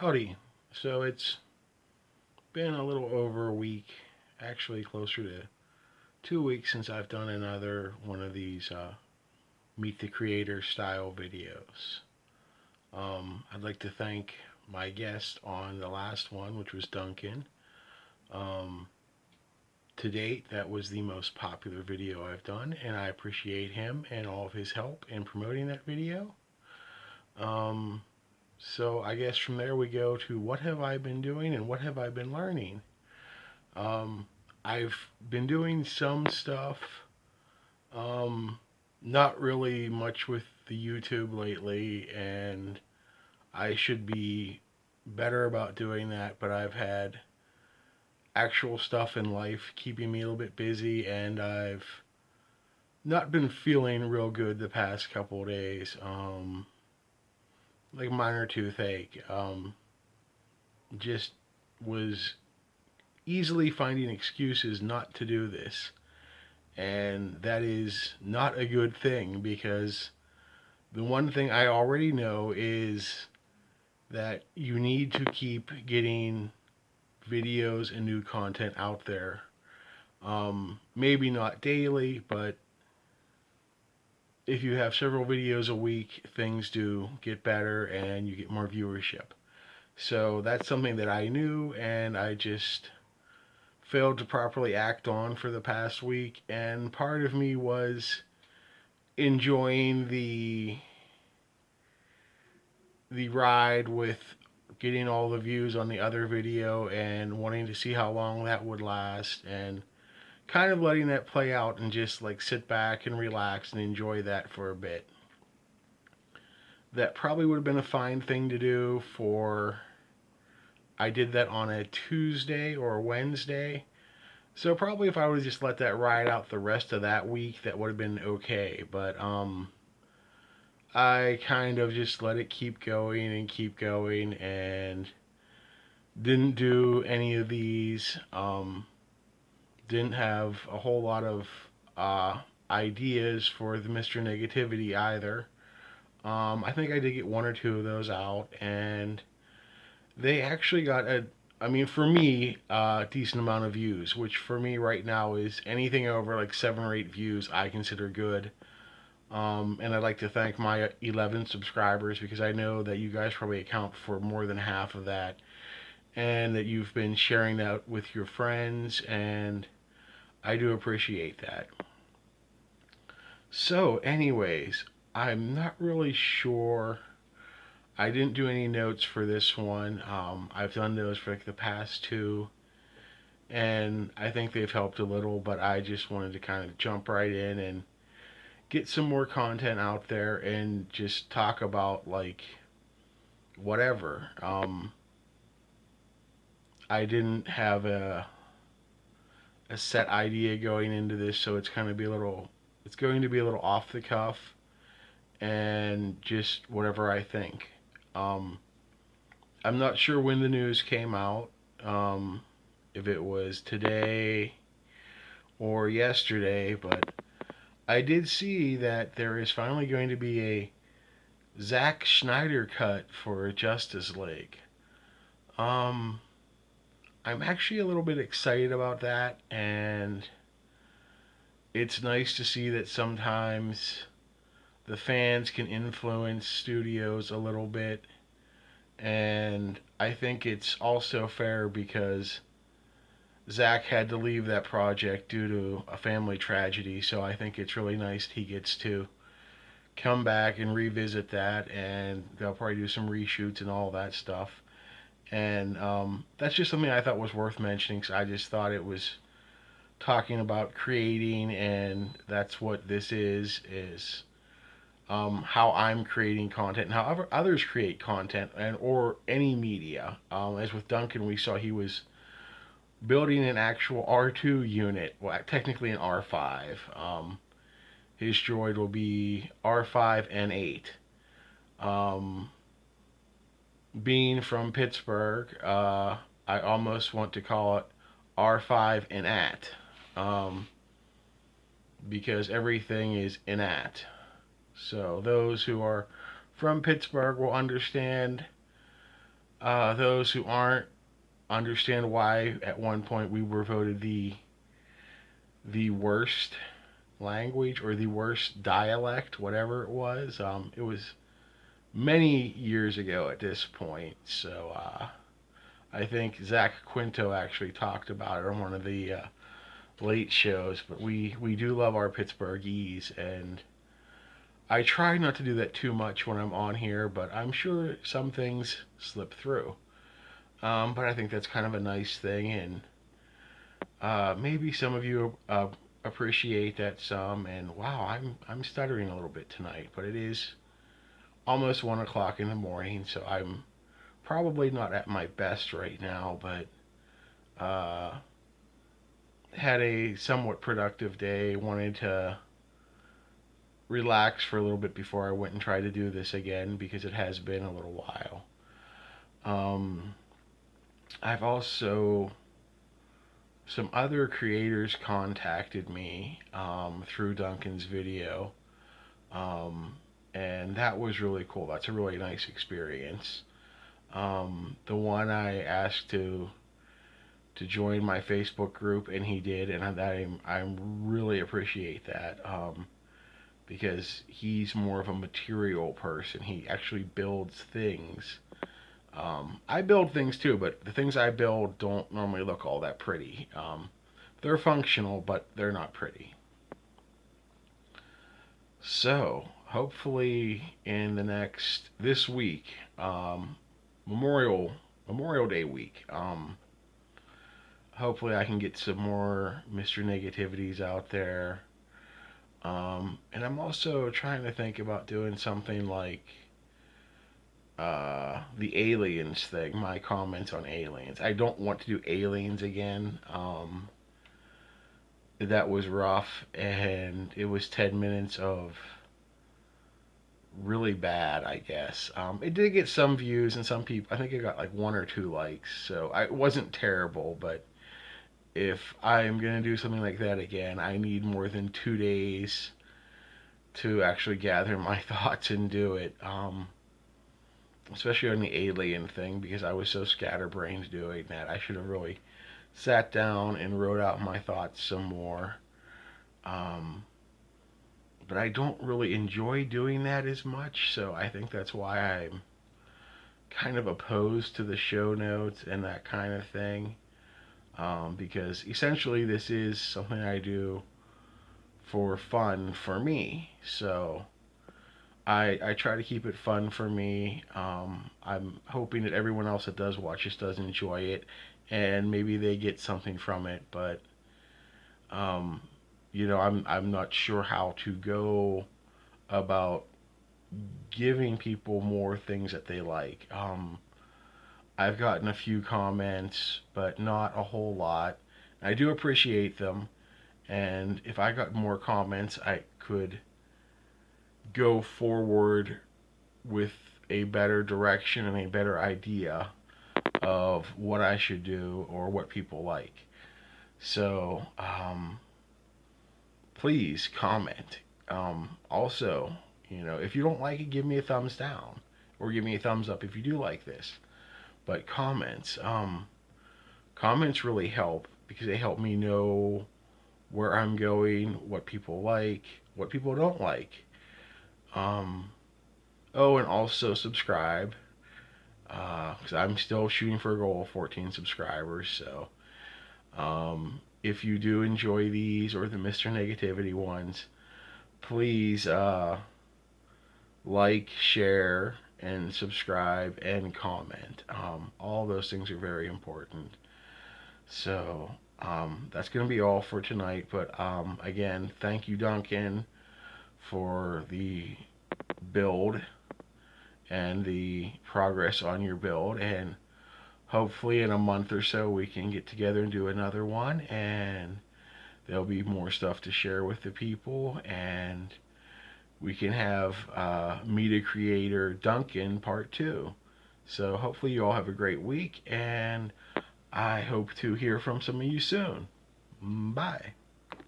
Howdy. So it's been a little over a week, actually closer to 2 weeks since I've done another one of these Meet the Creator style videos. I'd like to thank my guest on the last one, which was Duncan. Um, to date, that was the most popular video I've done, and I appreciate him and all of his help in promoting that video. Um, so I guess from there we go to what have I been doing and what have I been learning. Um, I've been doing some stuff, um, not really much with the YouTube lately, and I should be better about doing that, but I've had actual stuff in life keeping me a little bit busy, and I've not been feeling real good the past couple of days. Like minor toothache. Just was easily finding excuses not to do this. And that is not a good thing because the one thing I already know is that you need to keep getting videos and new content out there. Maybe not daily, but if you have several videos a week, things do get better and you get more viewership. So that's something that I knew and I just failed to properly act on for the past week. And part of me was enjoying the ride with getting all the views on the other video and wanting to see how long that would last and kind of letting that play out and just like sit back and relax and enjoy that for a bit. That probably would have been a fine thing to do for I did that on a Tuesday or a Wednesday. So probably if I would have just let that ride out the rest of that week, that would have been okay. But I kind of just let it keep going, and didn't do any of these. Didn't have a whole lot of uh, ideas for the Mr. Negativity either. I think I did get one or two of those out, and they actually got I mean, for me, a decent amount of views, which for me right now is anything over like 7 or 8 views I consider good. And I'd like to thank my 11 subscribers because I know that you guys probably account for more than half of that and that you've been sharing that with your friends, and I do appreciate that. So, anyways, I'm not really sure. I didn't do any notes for this one. I've done those for like the past two, and I think they've helped a little, but I just wanted to kind of jump right in and get some more content out there and just talk about like whatever. I didn't have a set idea going into this, so it's going to be a little off the cuff and just whatever I think. Um, I'm not sure when the news came out, if it was today or yesterday, but I did see that there is finally going to be a Zack Snyder cut for Justice League. Um, I'm actually a little bit excited about that, and it's nice to see that sometimes the fans can influence studios a little bit, and I think it's also fair because Zack had to leave that project due to a family tragedy, so I think it's really nice he gets to come back and revisit that, and they'll probably do some reshoots and all that stuff. And that's just something I thought was worth mentioning because I just thought it was talking about creating, and that's what this is how I'm creating content and how others create content and or any media. As with Duncan, we saw he was building an actual R2 unit, well, technically an R5. His droid will be R5 and 8. Um, Being from Pittsburgh, I almost want to call it R5 and at, um, because everything is in at. So those who are from Pittsburgh will understand Those who aren't understand why at one point we were voted the worst language or the worst dialect, whatever it was. It was many years ago at this point. So I think Zach Quinto actually talked about it on one of the late shows. But we do love our Pittsburghese, and I try not to do that too much when I'm on here, but I'm sure some things slip through. But I think that's kind of a nice thing, and maybe some of you appreciate that some. And wow, I'm stuttering a little bit tonight, but it is almost 1 o'clock in the morning, so I'm probably not at my best right now. But uh, had a somewhat productive day. Wanted to relax for a little bit before I went and tried to do this again because it has been a little while. Um, I've also some other creators contacted me through Duncan's video, um, and that was really cool. That's a really nice experience. The one I asked to join my Facebook group, and he did, and I really appreciate that because he's more of a material person. He actually builds things. I build things too, but the things I build don't normally look all that pretty. They're functional, but they're not pretty. So hopefully in the next this week, Memorial Memorial Day week. Hopefully I can get some more Mr. Negativities out there. And I'm also trying to think about doing something like the aliens thing, my comments on aliens. I don't want to do aliens again. That was rough, and it was 10 minutes of really bad, I guess. It did get some views, and some people, I think it got like one or two likes, so it wasn't terrible, but if I'm going to do something like that again, I need more than 2 days to actually gather my thoughts and do it. Especially on the alien thing, because I was so scatterbrained doing that. I should have really sat down and wrote out my thoughts some more. Um, but I don't really enjoy doing that as much, so I think that's why I'm kind of opposed to the show notes and that kind of thing. Because essentially, this is something I do for fun for me. So I try to keep it fun for me. I'm hoping that everyone else that does watch this does enjoy it, and maybe they get something from it. But um, I'm not sure how to go about giving people more things that they like. I've gotten a few comments, but not a whole lot. I do appreciate them, and if I got more comments, I could go forward with a better direction and a better idea of what I should do or what people like. So, please comment. Also, if you don't like it, give me a thumbs down or give me a thumbs up if you do like this. But comments really help because they help me know where I'm going, what people like, what people don't like. Um, oh, and also subscribe because I'm still shooting for a goal of 14 subscribers. So if you do enjoy these or the Mr. Negativity ones, please like, share, and subscribe and comment. All those things are very important. So that's going to be all for tonight. But again, thank you, Duncan, for the build and the progress on your build. And hopefully, in a month or so, we can get together and do another one. And there'll be more stuff to share with the people. And we can have Meet a Creator Duncan Part 2. So hopefully you all have a great week, and I hope to hear from some of you soon. Bye.